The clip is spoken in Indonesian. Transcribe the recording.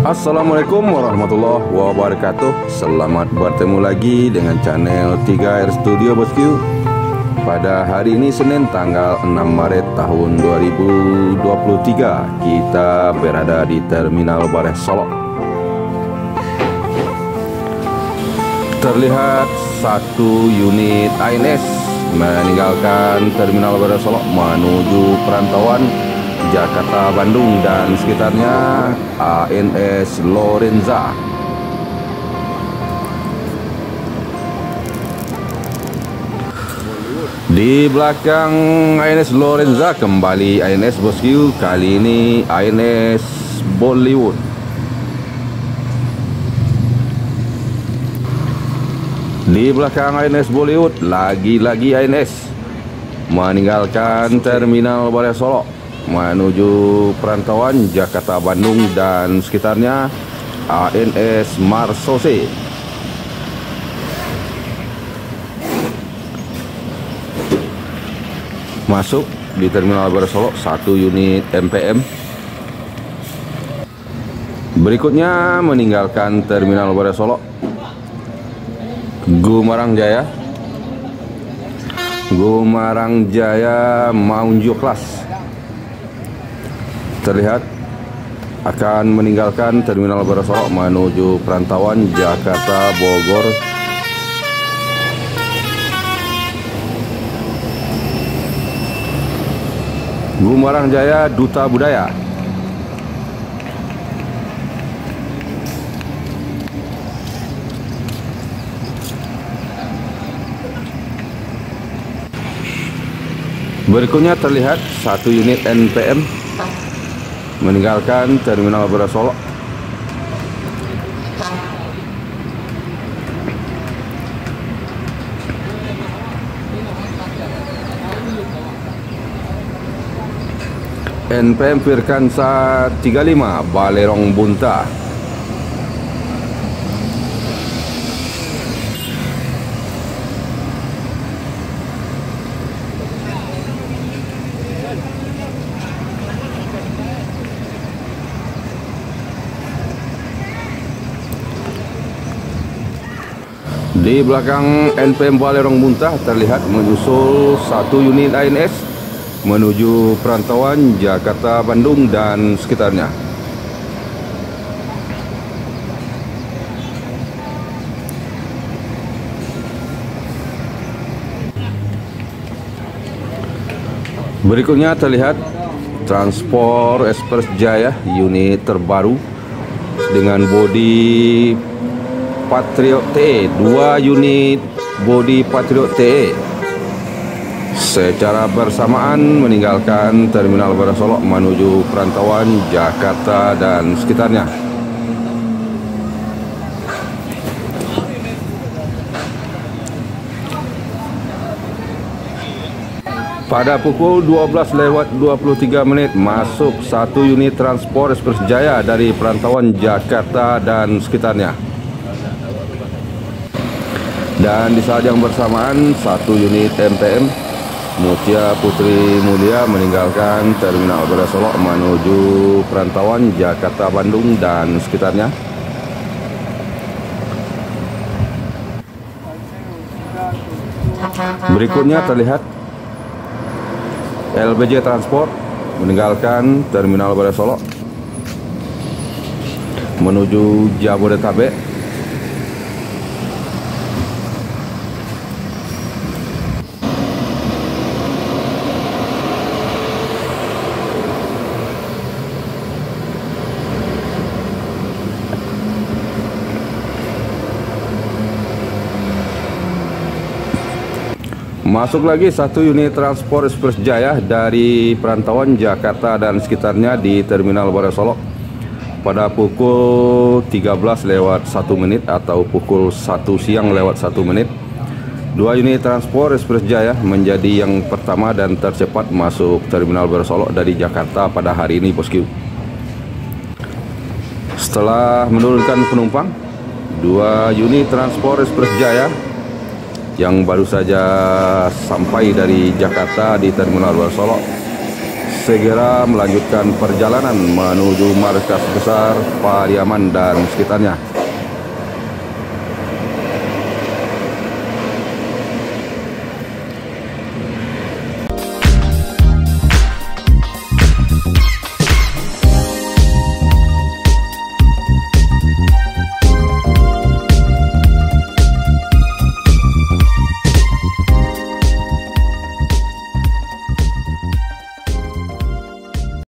Assalamualaikum warahmatullahi wabarakatuh. Selamat bertemu lagi dengan channel 3R Studio bosku. Pada hari ini Senin tanggal 6 Maret tahun 2023, kita berada di Terminal Bareh Solok. Terlihat satu unit ANS meninggalkan Terminal Bareh Solok menuju perantauan Jakarta, Bandung dan sekitarnya, ANS Lorenza. Di belakang ANS Lorenza kembali ANS bosku, kali ini ANS Bollywood. Di belakang ANS Bollywood lagi-lagi ANS meninggalkan Terminal Bareh Solok menuju perantauan Jakarta, Bandung dan sekitarnya, ANS Marsose. Masuk di Terminal Bareh Solok satu unit MPM. Berikutnya meninggalkan Terminal Bareh Solok Gumarang Jaya Maunjo Class. Terlihat akan meninggalkan Terminal Bareh Solok menuju perantauan Jakarta, Bogor. Gumarang Jaya Duta Budaya. Berikutnya terlihat satu unit NPM meninggalkan Terminal Bareh Solok. NPM Firkansa 35 Balerong Bunta. Di belakang NPM Balerong Bunta terlihat menyusul satu unit ANS menuju perantauan Jakarta, Bandung dan sekitarnya. Berikutnya terlihat Transport Express Jaya unit terbaru dengan bodi Patriot TE, 2 unit bodi Patriot TE secara bersamaan meninggalkan Terminal Bareh Solok menuju perantauan Jakarta dan sekitarnya. Pada pukul 12:23 masuk satu unit Transport Express Jaya dari perantauan Jakarta dan sekitarnya. Dan di saat yang bersamaan satu unit MPM Mutia Putri Mulia meninggalkan Terminal Bareh Solok menuju perantauan Jakarta, Bandung dan sekitarnya. Berikutnya terlihat LBJ Transport meninggalkan Terminal Bareh Solok menuju Jabodetabek. Masuk lagi satu unit Transport Express Jaya dari perantauan Jakarta dan sekitarnya di Terminal Bareh Solok pada pukul 13:01 atau pukul 1 siang lewat 1 menit. 2 unit Transport Express Jaya menjadi yang pertama dan tercepat masuk Terminal Bareh Solok dari Jakarta pada hari ini bosku. Setelah menurunkan penumpang, 2 unit Transport Express Jaya yang baru saja sampai dari Jakarta di Terminal Bareh Solok segera melanjutkan perjalanan menuju markas besar Pariaman dan sekitarnya.